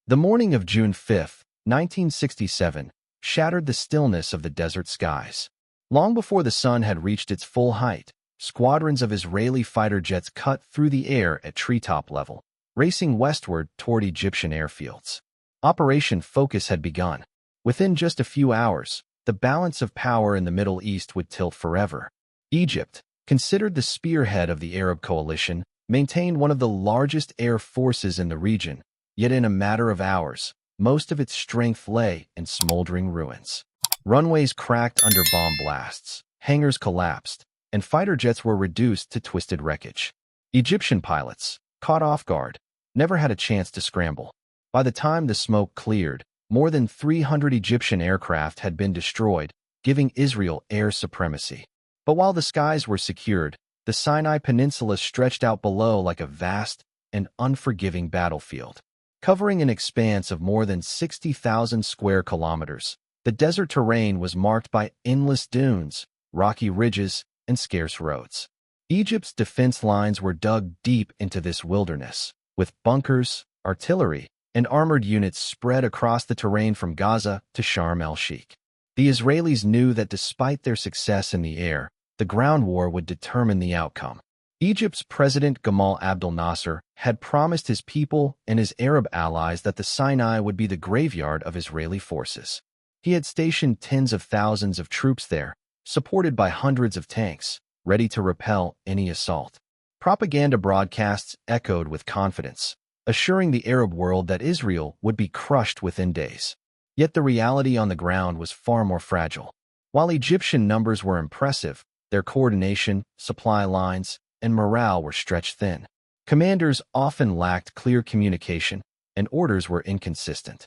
The morning of June 5, 1967, shattered the stillness of the desert skies. Long before the sun had reached its full height, squadrons of Israeli fighter jets cut through the air at treetop level, racing westward toward Egyptian airfields. Operation Focus had begun. Within just a few hours, the balance of power in the Middle East would tilt forever. Egypt, considered the spearhead of the Arab coalition, maintained one of the largest air forces in the region, yet in a matter of hours, most of its strength lay in smoldering ruins. Runways cracked under bomb blasts, hangars collapsed, and fighter jets were reduced to twisted wreckage. Egyptian pilots, caught off guard, never had a chance to scramble. By the time the smoke cleared, more than 300 Egyptian aircraft had been destroyed, giving Israel air supremacy. But while the skies were secured, the Sinai Peninsula stretched out below like a vast and unforgiving battlefield. Covering an expanse of more than 60,000 square kilometers, the desert terrain was marked by endless dunes, rocky ridges, and scarce roads. Egypt's defense lines were dug deep into this wilderness, with bunkers, artillery, and armored units spread across the terrain from Gaza to Sharm el-Sheikh. The Israelis knew that despite their success in the air, the ground war would determine the outcome. Egypt's President Gamal Abdel Nasser had promised his people and his Arab allies that the Sinai would be the graveyard of Israeli forces. He had stationed tens of thousands of troops there, supported by hundreds of tanks, ready to repel any assault. Propaganda broadcasts echoed with confidence, assuring the Arab world that Israel would be crushed within days. Yet the reality on the ground was far more fragile. While Egyptian numbers were impressive, their coordination, supply lines, and morale were stretched thin. Commanders often lacked clear communication, and orders were inconsistent.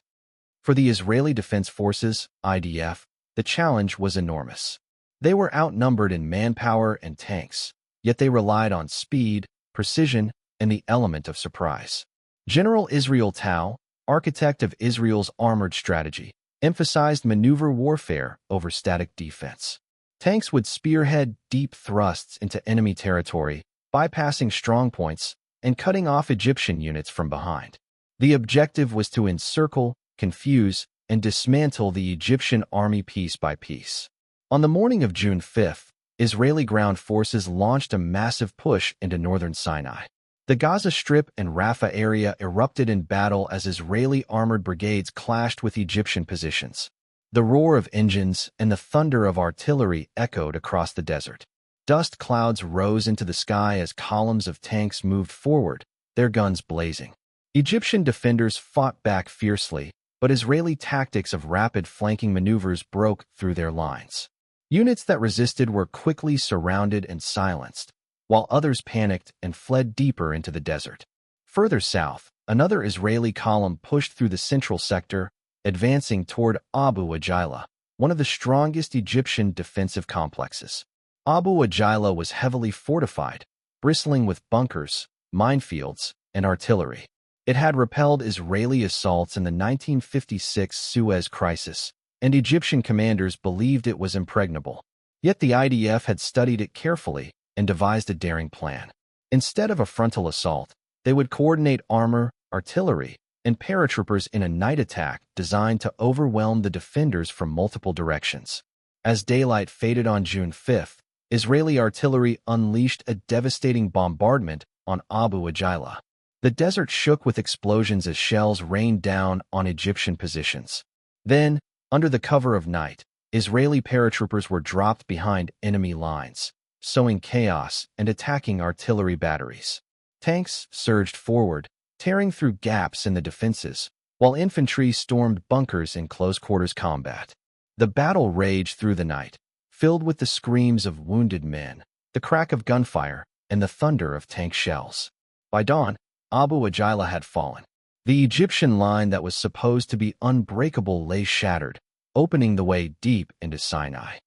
For the Israeli Defense Forces, IDF, the challenge was enormous. They were outnumbered in manpower and tanks, yet they relied on speed, precision, and the element of surprise. General Israel Tau, architect of Israel's armored strategy, emphasized maneuver warfare over static defense. Tanks would spearhead deep thrusts into enemy territory, bypassing strongpoints and cutting off Egyptian units from behind. The objective was to encircle, confuse, and dismantle the Egyptian army piece by piece. On the morning of June 5, Israeli ground forces launched a massive push into northern Sinai. The Gaza Strip and Rafah area erupted in battle as Israeli armored brigades clashed with Egyptian positions. The roar of engines and the thunder of artillery echoed across the desert. Dust clouds rose into the sky as columns of tanks moved forward, their guns blazing. Egyptian defenders fought back fiercely, but Israeli tactics of rapid flanking maneuvers broke through their lines. Units that resisted were quickly surrounded and silenced, while others panicked and fled deeper into the desert. Further south, another Israeli column pushed through the central sector, advancing toward Abu Ageila, one of the strongest Egyptian defensive complexes. Abu Ageila was heavily fortified, bristling with bunkers, minefields, and artillery. It had repelled Israeli assaults in the 1956 Suez Crisis, and Egyptian commanders believed it was impregnable. Yet the IDF had studied it carefully and devised a daring plan. Instead of a frontal assault, they would coordinate armor, artillery, and paratroopers in a night attack designed to overwhelm the defenders from multiple directions. As daylight faded on June 5, Israeli artillery unleashed a devastating bombardment on Abu Ageila. The desert shook with explosions as shells rained down on Egyptian positions. Then, under the cover of night, Israeli paratroopers were dropped behind enemy lines, sowing chaos and attacking artillery batteries. Tanks surged forward, tearing through gaps in the defenses, while infantry stormed bunkers in close-quarters combat. The battle raged through the night, filled with the screams of wounded men, the crack of gunfire, and the thunder of tank shells. By dawn, Abu Ageila had fallen. The Egyptian line that was supposed to be unbreakable lay shattered, opening the way deep into Sinai.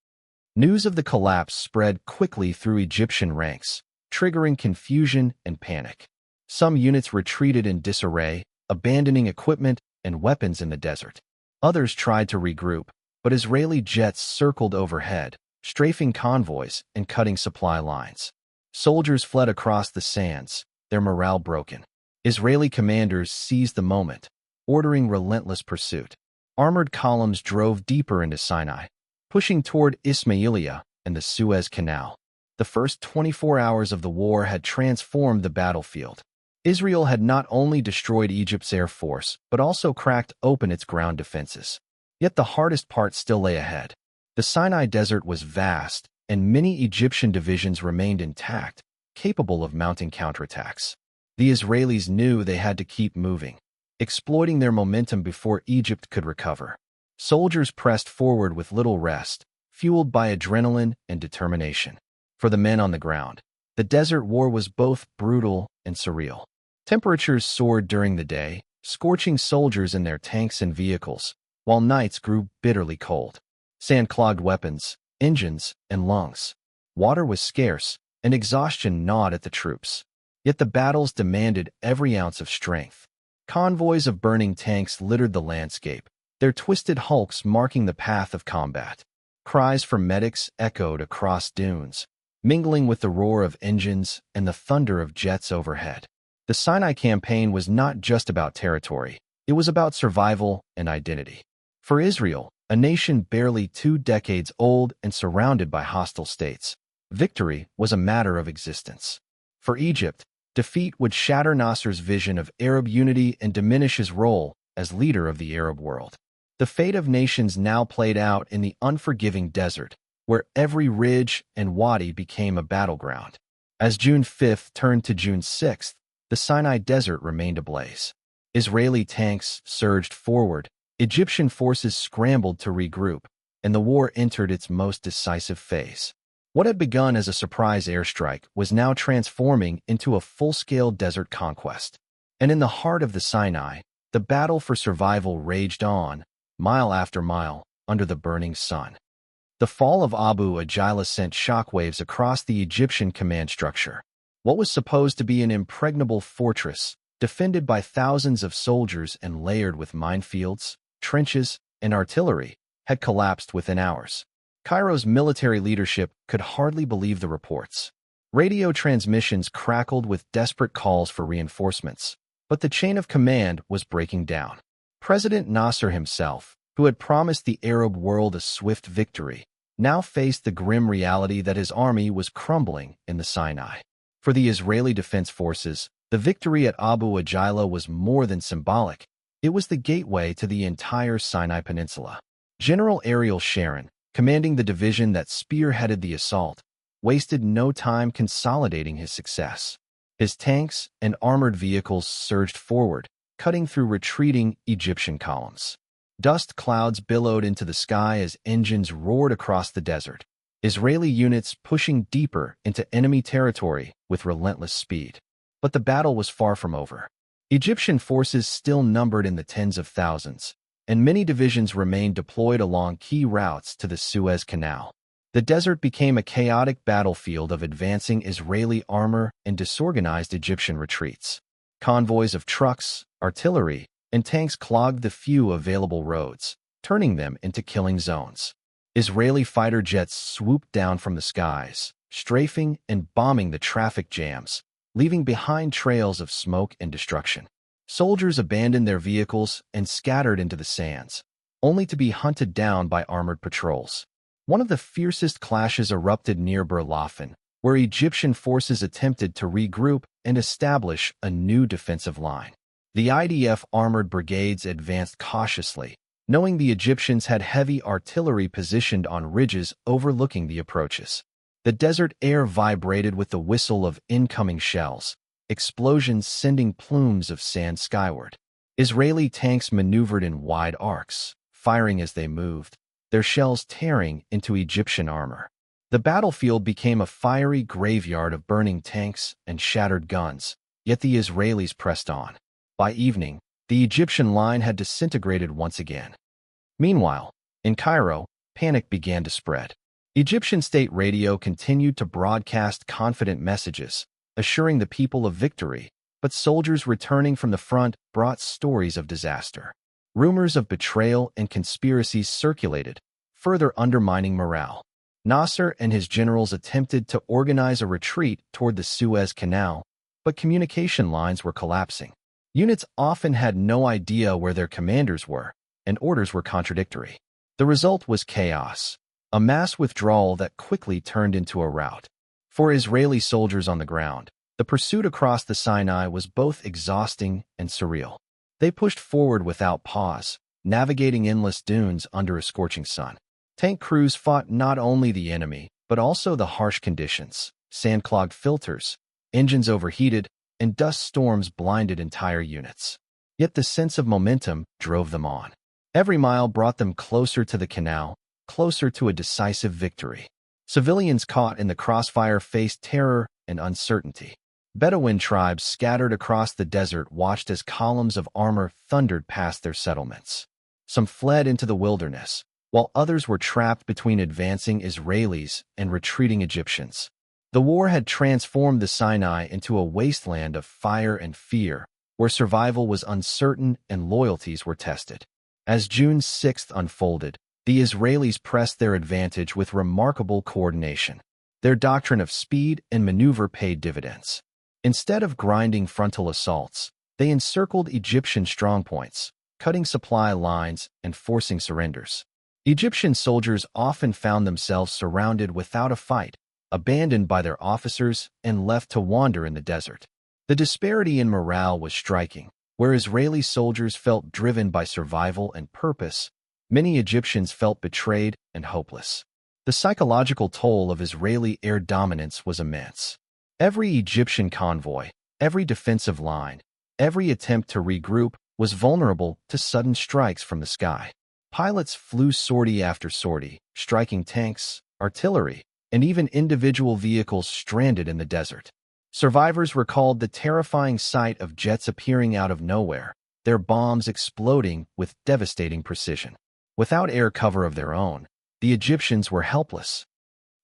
News of the collapse spread quickly through Egyptian ranks, triggering confusion and panic. Some units retreated in disarray, abandoning equipment and weapons in the desert. Others tried to regroup, but Israeli jets circled overhead, strafing convoys and cutting supply lines. Soldiers fled across the sands, their morale broken. Israeli commanders seized the moment, ordering relentless pursuit. Armored columns drove deeper into Sinai, pushing toward Ismailia and the Suez Canal. The first 24 hours of the war had transformed the battlefield. Israel had not only destroyed Egypt's air force, but also cracked open its ground defenses. Yet the hardest part still lay ahead. The Sinai Desert was vast, and many Egyptian divisions remained intact, capable of mounting counterattacks. The Israelis knew they had to keep moving, exploiting their momentum before Egypt could recover. Soldiers pressed forward with little rest, fueled by adrenaline and determination. For the men on the ground, the desert war was both brutal and surreal. Temperatures soared during the day, scorching soldiers in their tanks and vehicles, while nights grew bitterly cold. Sand clogged weapons, engines, and lungs. Water was scarce, and exhaustion gnawed at the troops. Yet the battles demanded every ounce of strength. Convoys of burning tanks littered the landscape, their twisted hulks marking the path of combat. Cries for medics echoed across dunes, mingling with the roar of engines and the thunder of jets overhead. The Sinai campaign was not just about territory, it was about survival and identity. For Israel, a nation barely 2 decades old and surrounded by hostile states, victory was a matter of existence. For Egypt, defeat would shatter Nasser's vision of Arab unity and diminish his role as leader of the Arab world. The fate of nations now played out in the unforgiving desert, where every ridge and wadi became a battleground. As June 5th turned to June 6th, the Sinai Desert remained ablaze. Israeli tanks surged forward, Egyptian forces scrambled to regroup, and the war entered its most decisive phase. What had begun as a surprise airstrike was now transforming into a full-scale desert conquest. And in the heart of the Sinai, the battle for survival raged on, mile after mile, under the burning sun. The fall of Abu Ageila sent shockwaves across the Egyptian command structure. What was supposed to be an impregnable fortress, defended by thousands of soldiers and layered with minefields, trenches, and artillery, had collapsed within hours. Cairo's military leadership could hardly believe the reports. Radio transmissions crackled with desperate calls for reinforcements, but the chain of command was breaking down. President Nasser himself, who had promised the Arab world a swift victory, now faced the grim reality that his army was crumbling in the Sinai. For the Israeli Defense Forces, the victory at Abu Ageila was more than symbolic. It was the gateway to the entire Sinai Peninsula. General Ariel Sharon, commanding the division that spearheaded the assault, wasted no time consolidating his success. His tanks and armored vehicles surged forward, cutting through retreating Egyptian columns. Dust clouds billowed into the sky as engines roared across the desert, Israeli units pushing deeper into enemy territory with relentless speed. But the battle was far from over. Egyptian forces still numbered in the tens of thousands, and many divisions remained deployed along key routes to the Suez Canal. The desert became a chaotic battlefield of advancing Israeli armor and disorganized Egyptian retreats. Convoys of trucks, artillery, and tanks clogged the few available roads, turning them into killing zones. Israeli fighter jets swooped down from the skies, strafing and bombing the traffic jams, leaving behind trails of smoke and destruction. Soldiers abandoned their vehicles and scattered into the sands, only to be hunted down by armored patrols. One of the fiercest clashes erupted near Lahfan, where Egyptian forces attempted to regroup and establish a new defensive line. The IDF armored brigades advanced cautiously, knowing the Egyptians had heavy artillery positioned on ridges overlooking the approaches. The desert air vibrated with the whistle of incoming shells, explosions sending plumes of sand skyward. Israeli tanks maneuvered in wide arcs, firing as they moved, their shells tearing into Egyptian armor. The battlefield became a fiery graveyard of burning tanks and shattered guns, yet the Israelis pressed on. By evening, the Egyptian line had disintegrated once again. Meanwhile, in Cairo, panic began to spread. Egyptian state radio continued to broadcast confident messages, assuring the people of victory, but soldiers returning from the front brought stories of disaster. Rumors of betrayal and conspiracies circulated, further undermining morale. Nasser and his generals attempted to organize a retreat toward the Suez Canal, but communication lines were collapsing. Units often had no idea where their commanders were, and orders were contradictory. The result was chaos, a mass withdrawal that quickly turned into a rout. For Israeli soldiers on the ground, the pursuit across the Sinai was both exhausting and surreal. They pushed forward without pause, navigating endless dunes under a scorching sun. Tank crews fought not only the enemy, but also the harsh conditions. Sand-clogged filters, engines overheated, and dust storms blinded entire units. Yet the sense of momentum drove them on. Every mile brought them closer to the canal, closer to a decisive victory. Civilians caught in the crossfire faced terror and uncertainty. Bedouin tribes scattered across the desert watched as columns of armor thundered past their settlements. Some fled into the wilderness, while others were trapped between advancing Israelis and retreating Egyptians. The war had transformed the Sinai into a wasteland of fire and fear, where survival was uncertain and loyalties were tested. As June 6th unfolded, the Israelis pressed their advantage with remarkable coordination. Their doctrine of speed and maneuver paid dividends. Instead of grinding frontal assaults, they encircled Egyptian strongpoints, cutting supply lines and forcing surrenders. Egyptian soldiers often found themselves surrounded without a fight, abandoned by their officers and left to wander in the desert. The disparity in morale was striking. Where Israeli soldiers felt driven by survival and purpose, many Egyptians felt betrayed and hopeless. The psychological toll of Israeli air dominance was immense. Every Egyptian convoy, every defensive line, every attempt to regroup was vulnerable to sudden strikes from the sky. Pilots flew sortie after sortie, striking tanks, artillery, and even individual vehicles stranded in the desert. Survivors recalled the terrifying sight of jets appearing out of nowhere, their bombs exploding with devastating precision. Without air cover of their own, the Egyptians were helpless.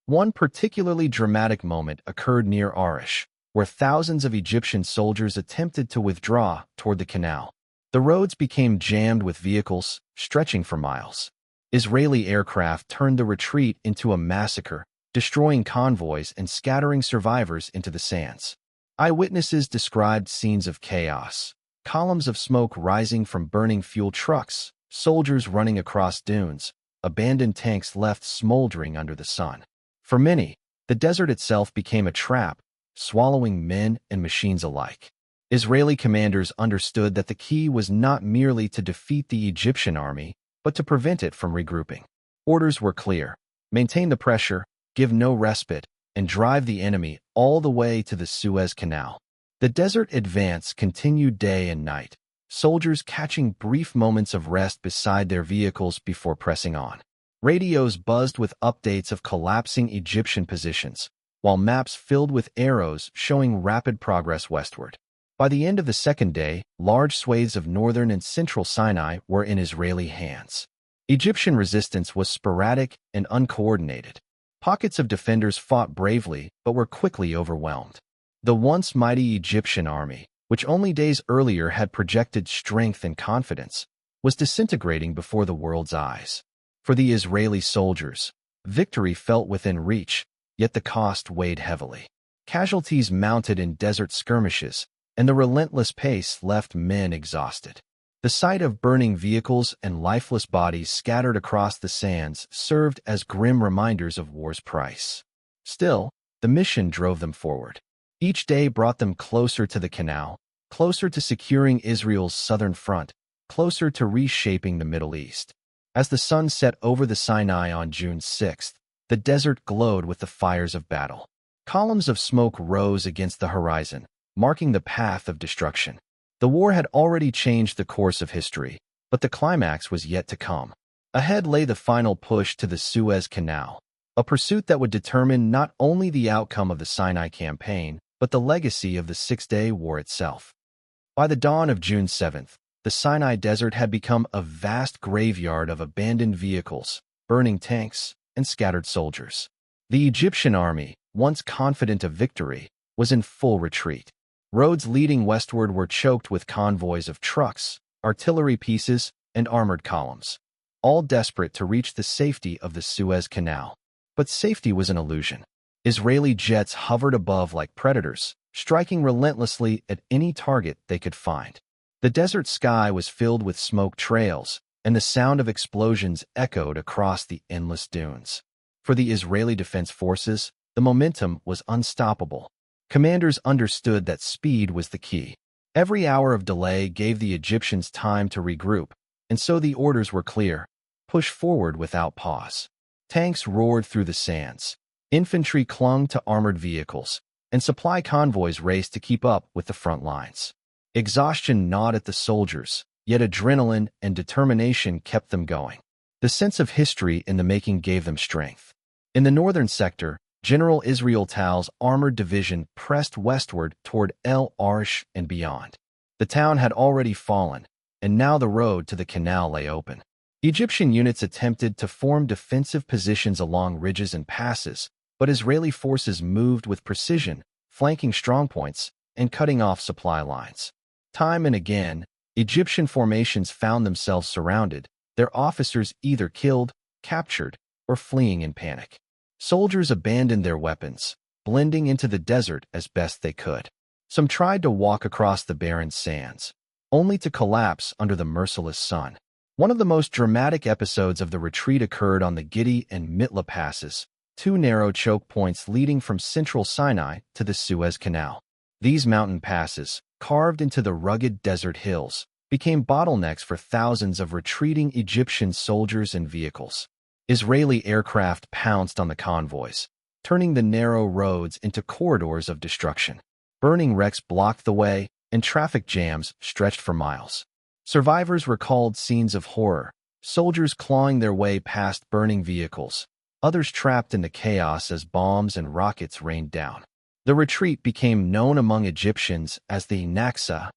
One particularly dramatic moment occurred near Arish, where thousands of Egyptian soldiers attempted to withdraw toward the canal. The roads became jammed with vehicles, stretching for miles. Israeli aircraft turned the retreat into a massacre, destroying convoys and scattering survivors into the sands. Eyewitnesses described scenes of chaos, columns of smoke rising from burning fuel trucks, soldiers running across dunes, abandoned tanks left smoldering under the sun. For many, the desert itself became a trap, swallowing men and machines alike. Israeli commanders understood that the key was not merely to defeat the Egyptian army, but to prevent it from regrouping. Orders were clear: maintain the pressure, give no respite, and drive the enemy all the way to the Suez Canal. The desert advance continued day and night, soldiers catching brief moments of rest beside their vehicles before pressing on. Radios buzzed with updates of collapsing Egyptian positions, while maps filled with arrows showing rapid progress westward. By the end of the second day, large swathes of northern and central Sinai were in Israeli hands. Egyptian resistance was sporadic and uncoordinated. Pockets of defenders fought bravely but were quickly overwhelmed. The once mighty Egyptian army, which only days earlier had projected strength and confidence, was disintegrating before the world's eyes. For the Israeli soldiers, victory felt within reach, yet the cost weighed heavily. Casualties mounted in desert skirmishes, and the relentless pace left men exhausted. The sight of burning vehicles and lifeless bodies scattered across the sands served as grim reminders of war's price. Still, the mission drove them forward. Each day brought them closer to the canal, closer to securing Israel's southern front, closer to reshaping the Middle East. As the sun set over the Sinai on June 6th, the desert glowed with the fires of battle. Columns of smoke rose against the horizon, marking the path of destruction. The war had already changed the course of history, but the climax was yet to come. Ahead lay the final push to the Suez Canal, a pursuit that would determine not only the outcome of the Sinai campaign, but the legacy of the Six-Day War itself. By the dawn of June 7th, the Sinai Desert had become a vast graveyard of abandoned vehicles, burning tanks, and scattered soldiers. The Egyptian army, once confident of victory, was in full retreat. Roads leading westward were choked with convoys of trucks, artillery pieces, and armored columns, all desperate to reach the safety of the Suez Canal. But safety was an illusion. Israeli jets hovered above like predators, striking relentlessly at any target they could find. The desert sky was filled with smoke trails, and the sound of explosions echoed across the endless dunes. For the Israeli Defense Forces, the momentum was unstoppable. Commanders understood that speed was the key. Every hour of delay gave the Egyptians time to regroup, and so the orders were clear: push forward without pause. Tanks roared through the sands. Infantry clung to armored vehicles, and supply convoys raced to keep up with the front lines. Exhaustion gnawed at the soldiers, yet adrenaline and determination kept them going. The sense of history in the making gave them strength. In the northern sector, General Israel Tal's armored division pressed westward toward El Arish and beyond. The town had already fallen, and now the road to the canal lay open. Egyptian units attempted to form defensive positions along ridges and passes, but Israeli forces moved with precision, flanking strongpoints and cutting off supply lines. Time and again, Egyptian formations found themselves surrounded, their officers either killed, captured, or fleeing in panic. Soldiers abandoned their weapons, blending into the desert as best they could. Some tried to walk across the barren sands, only to collapse under the merciless sun. One of the most dramatic episodes of the retreat occurred on the Gidi and Mitla passes, two narrow choke points leading from central Sinai to the Suez Canal. These mountain passes, carved into the rugged desert hills, became bottlenecks for thousands of retreating Egyptian soldiers and vehicles. Israeli aircraft pounced on the convoys, turning the narrow roads into corridors of destruction. Burning wrecks blocked the way, and traffic jams stretched for miles. Survivors recalled scenes of horror, soldiers clawing their way past burning vehicles, others trapped in the chaos as bombs and rockets rained down. The retreat became known among Egyptians as the Naksa,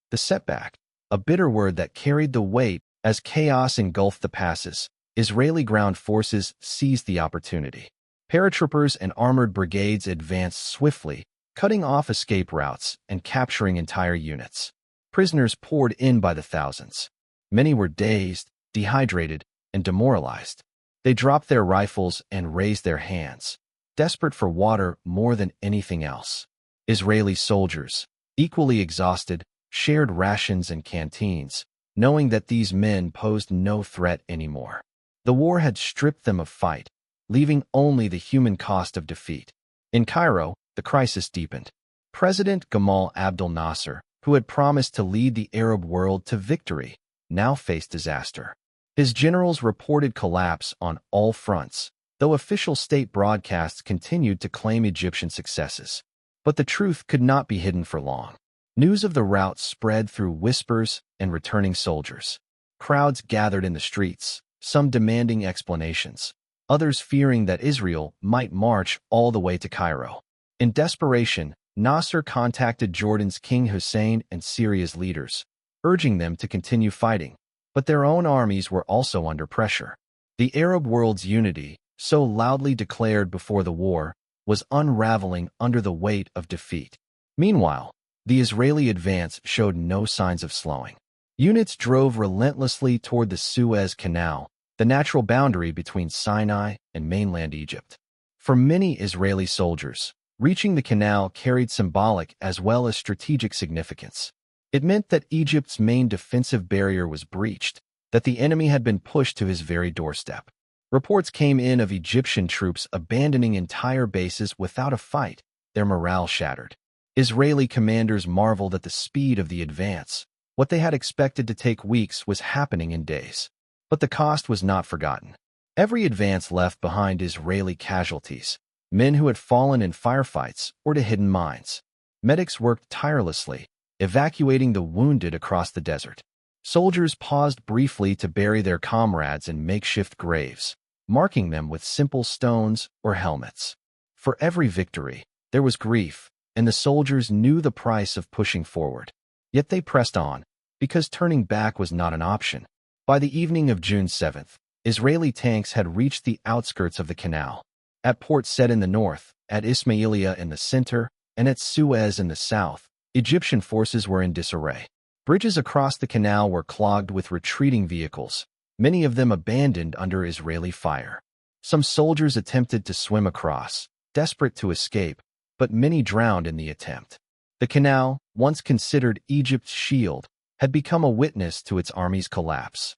the setback, a bitter word that carried the weight as chaos engulfed the passes. Israeli ground forces seized the opportunity. Paratroopers and armored brigades advanced swiftly, cutting off escape routes and capturing entire units. Prisoners poured in by the thousands. Many were dazed, dehydrated, and demoralized. They dropped their rifles and raised their hands, desperate for water more than anything else. Israeli soldiers, equally exhausted, shared rations and canteens, knowing that these men posed no threat anymore. The war had stripped them of fight, leaving only the human cost of defeat. In Cairo, the crisis deepened. President Gamal Abdel Nasser, who had promised to lead the Arab world to victory, now faced disaster. His generals reported collapse on all fronts, though official state broadcasts continued to claim Egyptian successes. But the truth could not be hidden for long. News of the rout spread through whispers and returning soldiers. Crowds gathered in the streets, some demanding explanations, others fearing that Israel might march all the way to Cairo. In desperation, Nasser contacted Jordan's King Hussein and Syria's leaders, urging them to continue fighting, but their own armies were also under pressure. The Arab world's unity, so loudly declared before the war, was unraveling under the weight of defeat. Meanwhile, the Israeli advance showed no signs of slowing. Units drove relentlessly toward the Suez Canal, the natural boundary between Sinai and mainland Egypt. For many Israeli soldiers, reaching the canal carried symbolic as well as strategic significance. It meant that Egypt's main defensive barrier was breached, that the enemy had been pushed to his very doorstep. Reports came in of Egyptian troops abandoning entire bases without a fight, their morale shattered. Israeli commanders marveled at the speed of the advance. What they had expected to take weeks was happening in days. But the cost was not forgotten. Every advance left behind Israeli casualties, men who had fallen in firefights or to hidden mines. Medics worked tirelessly, evacuating the wounded across the desert. Soldiers paused briefly to bury their comrades in makeshift graves, marking them with simple stones or helmets. For every victory, there was grief, and the soldiers knew the price of pushing forward. Yet they pressed on, because turning back was not an option. By the evening of June 7th, Israeli tanks had reached the outskirts of the canal. At Port Said in the north, at Ismailia in the center, and at Suez in the south, Egyptian forces were in disarray. Bridges across the canal were clogged with retreating vehicles, many of them abandoned under Israeli fire. Some soldiers attempted to swim across, desperate to escape, but many drowned in the attempt. The canal, once considered Egypt's shield, had become a witness to its army's collapse.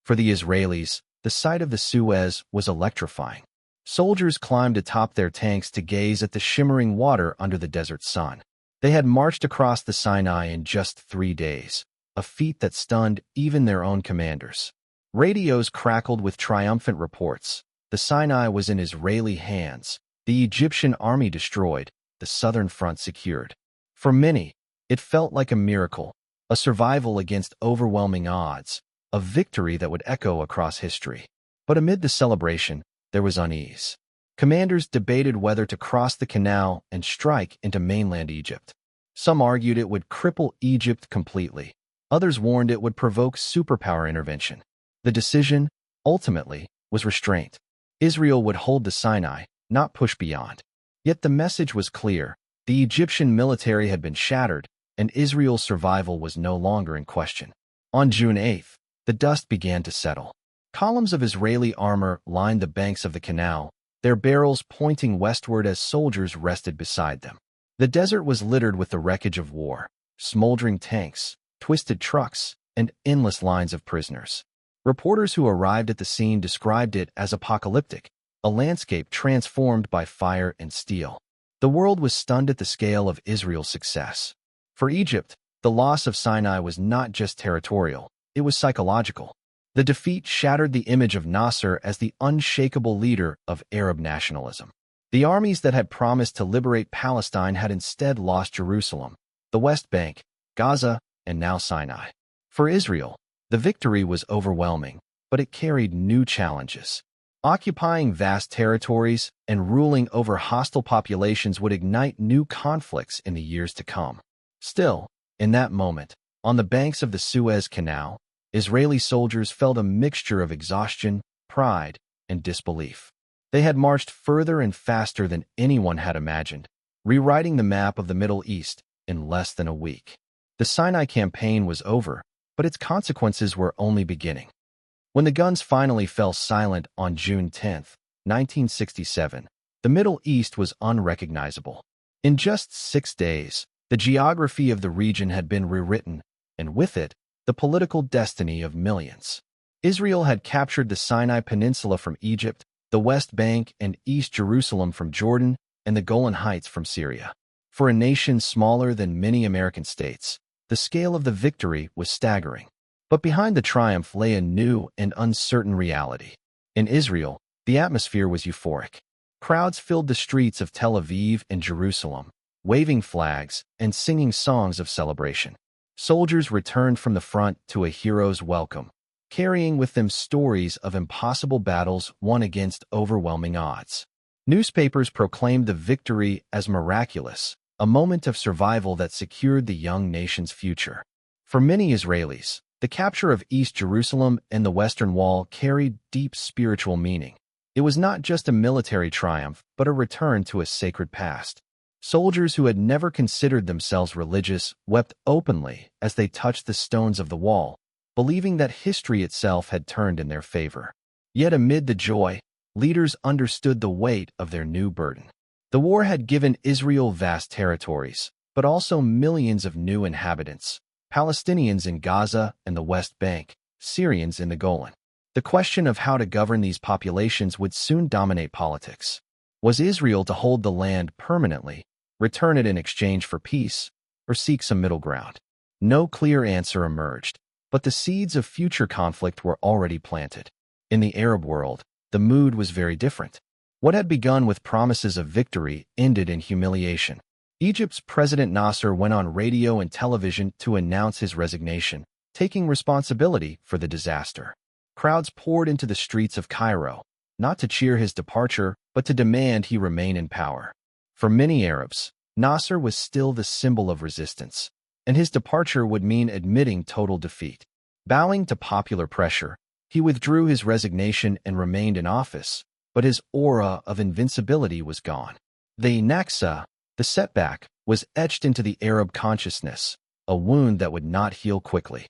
For the Israelis, the sight of the Suez was electrifying. Soldiers climbed atop their tanks to gaze at the shimmering water under the desert sun. They had marched across the Sinai in just 3 days, a feat that stunned even their own commanders. Radios crackled with triumphant reports. The Sinai was in Israeli hands, the Egyptian army destroyed, the southern front secured. For many, it felt like a miracle, a survival against overwhelming odds, a victory that would echo across history. But amid the celebration, there was unease. Commanders debated whether to cross the canal and strike into mainland Egypt. Some argued it would cripple Egypt completely. Others warned it would provoke superpower intervention. The decision, ultimately, was restraint. Israel would hold the Sinai, not push beyond. Yet the message was clear. The Egyptian military had been shattered, and Israel's survival was no longer in question. On June 8th, the dust began to settle. Columns of Israeli armor lined the banks of the canal, their barrels pointing westward as soldiers rested beside them. The desert was littered with the wreckage of war, smoldering tanks, twisted trucks, and endless lines of prisoners. Reporters who arrived at the scene described it as apocalyptic, a landscape transformed by fire and steel. The world was stunned at the scale of Israel's success. For Egypt, the loss of Sinai was not just territorial, it was psychological. The defeat shattered the image of Nasser as the unshakable leader of Arab nationalism. The armies that had promised to liberate Palestine had instead lost Jerusalem, the West Bank, Gaza, and now Sinai. For Israel, the victory was overwhelming, but it carried new challenges. Occupying vast territories and ruling over hostile populations would ignite new conflicts in the years to come. Still, in that moment, on the banks of the Suez Canal, Israeli soldiers felt a mixture of exhaustion, pride, and disbelief. They had marched further and faster than anyone had imagined, rewriting the map of the Middle East in less than a week. The Sinai campaign was over, but its consequences were only beginning. When the guns finally fell silent on June 10, 1967, the Middle East was unrecognizable. In just 6 days, the geography of the region had been rewritten, and with it, the political destiny of millions. Israel had captured the Sinai Peninsula from Egypt, the West Bank and East Jerusalem from Jordan, and the Golan Heights from Syria. For a nation smaller than many American states, the scale of the victory was staggering. But behind the triumph lay a new and uncertain reality. In Israel, the atmosphere was euphoric. Crowds filled the streets of Tel Aviv and Jerusalem, waving flags and singing songs of celebration. Soldiers returned from the front to a hero's welcome, carrying with them stories of impossible battles won against overwhelming odds. Newspapers proclaimed the victory as miraculous, a moment of survival that secured the young nation's future. For many Israelis, the capture of East Jerusalem and the Western Wall carried deep spiritual meaning. It was not just a military triumph, but a return to a sacred past. Soldiers who had never considered themselves religious wept openly as they touched the stones of the wall, believing that history itself had turned in their favor. Yet amid the joy, leaders understood the weight of their new burden. The war had given Israel vast territories, but also millions of new inhabitants, Palestinians in Gaza and the West Bank, Syrians in the Golan. The question of how to govern these populations would soon dominate politics. Was Israel to hold the land permanently, return it in exchange for peace, or seek some middle ground? No clear answer emerged, but the seeds of future conflict were already planted. In the Arab world, the mood was very different. What had begun with promises of victory ended in humiliation. Egypt's President Nasser went on radio and television to announce his resignation, taking responsibility for the disaster. Crowds poured into the streets of Cairo, not to cheer his departure, but to demand he remain in power. For many Arabs, Nasser was still the symbol of resistance, and his departure would mean admitting total defeat. Bowing to popular pressure, he withdrew his resignation and remained in office, but his aura of invincibility was gone. The Naksa, the setback, was etched into the Arab consciousness, a wound that would not heal quickly.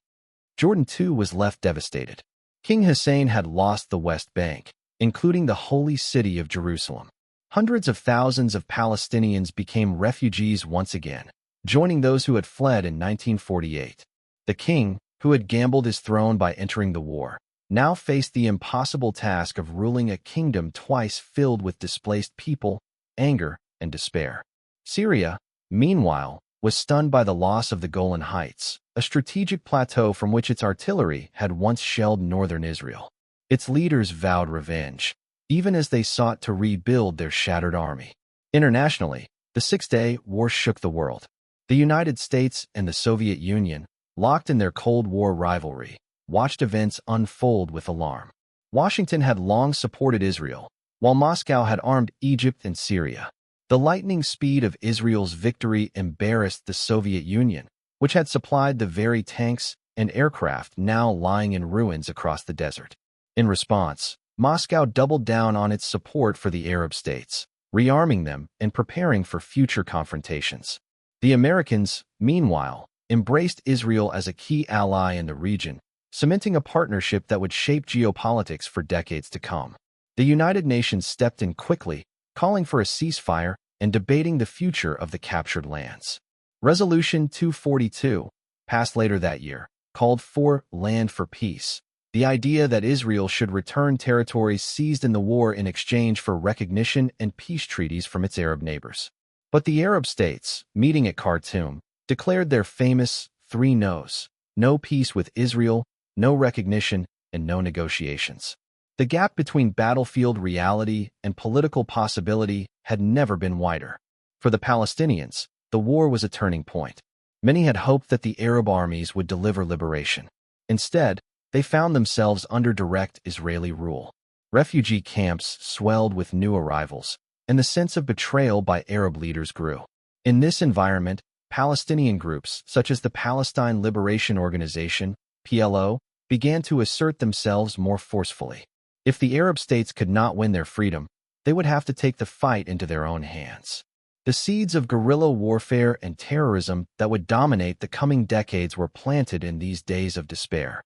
Jordan too was left devastated. King Hussein had lost the West Bank, including the holy city of Jerusalem. Hundreds of thousands of Palestinians became refugees once again, joining those who had fled in 1948. The king, who had gambled his throne by entering the war, now faced the impossible task of ruling a kingdom twice filled with displaced people, anger, and despair. Syria, meanwhile, was stunned by the loss of the Golan Heights, a strategic plateau from which its artillery had once shelled northern Israel. Its leaders vowed revenge, even as they sought to rebuild their shattered army. Internationally, the Six-Day War shook the world. The United States and the Soviet Union, locked in their Cold War rivalry, watched events unfold with alarm. Washington had long supported Israel, while Moscow had armed Egypt and Syria. The lightning speed of Israel's victory embarrassed the Soviet Union, which had supplied the very tanks and aircraft now lying in ruins across the desert. In response, Moscow doubled down on its support for the Arab states, rearming them and preparing for future confrontations. The Americans, meanwhile, embraced Israel as a key ally in the region, cementing a partnership that would shape geopolitics for decades to come. The United Nations stepped in quickly, calling for a ceasefire and debating the future of the captured lands. Resolution 242, passed later that year, called for land for peace, the idea that Israel should return territories seized in the war in exchange for recognition and peace treaties from its Arab neighbors. But the Arab states, meeting at Khartoum, declared their famous three no's: no peace with Israel, no recognition, and no negotiations. The gap between battlefield reality and political possibility had never been wider. For the Palestinians, the war was a turning point. Many had hoped that the Arab armies would deliver liberation. Instead, they found themselves under direct Israeli rule. Refugee camps swelled with new arrivals, and the sense of betrayal by Arab leaders grew. In this environment, Palestinian groups, such as the Palestine Liberation Organization, PLO, began to assert themselves more forcefully. If the Arab states could not win their freedom, they would have to take the fight into their own hands. The seeds of guerrilla warfare and terrorism that would dominate the coming decades were planted in these days of despair.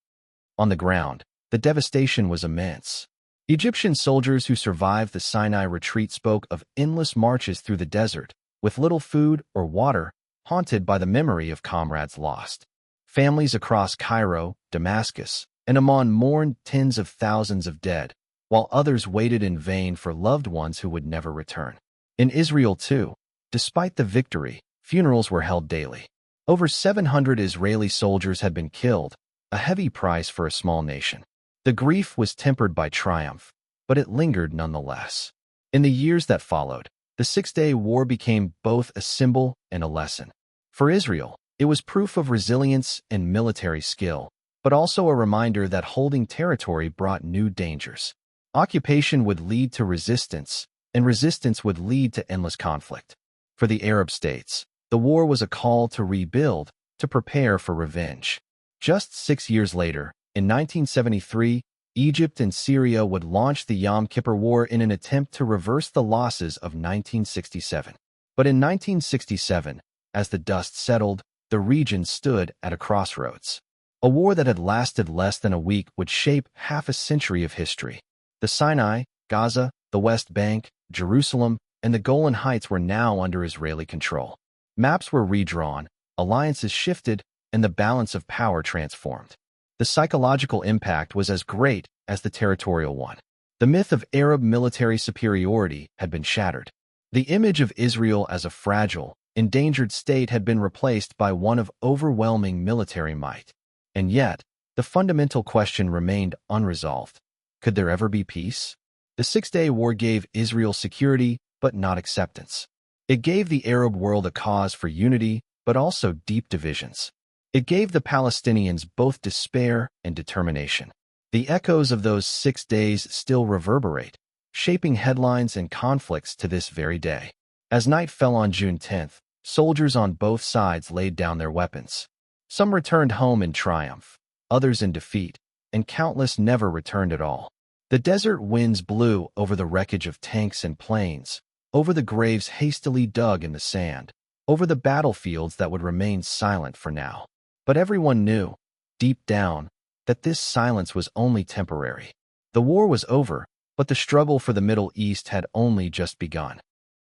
On the ground, the devastation was immense. Egyptian soldiers who survived the Sinai retreat spoke of endless marches through the desert, with little food or water, haunted by the memory of comrades lost. Families across Cairo, Damascus, and Amman mourned tens of thousands of dead, while others waited in vain for loved ones who would never return. In Israel, too, despite the victory, funerals were held daily. Over 700 Israeli soldiers had been killed, a heavy price for a small nation. The grief was tempered by triumph, but it lingered nonetheless. In the years that followed, the Six-Day War became both a symbol and a lesson. For Israel, it was proof of resilience and military skill, but also a reminder that holding territory brought new dangers. Occupation would lead to resistance, and resistance would lead to endless conflict. For the Arab states, the war was a call to rebuild, to prepare for revenge. Just 6 years later, in 1973, Egypt and Syria would launch the Yom Kippur War in an attempt to reverse the losses of 1967. But in 1967, as the dust settled, the region stood at a crossroads. A war that had lasted less than a week would shape half a century of history. The Sinai, Gaza, the West Bank, Jerusalem, and the Golan Heights were now under Israeli control. Maps were redrawn, alliances shifted, and the balance of power transformed. The psychological impact was as great as the territorial one. The myth of Arab military superiority had been shattered. The image of Israel as a fragile, endangered state had been replaced by one of overwhelming military might. And yet, the fundamental question remained unresolved. Could there ever be peace? The Six-Day War gave Israel security, but not acceptance. It gave the Arab world a cause for unity, but also deep divisions. It gave the Palestinians both despair and determination. The echoes of those 6 days still reverberate, shaping headlines and conflicts to this very day. As night fell on June 10th, soldiers on both sides laid down their weapons. Some returned home in triumph, others in defeat, and countless never returned at all. The desert winds blew over the wreckage of tanks and planes, over the graves hastily dug in the sand, over the battlefields that would remain silent for now. But everyone knew, deep down, that this silence was only temporary. The war was over, but the struggle for the Middle East had only just begun.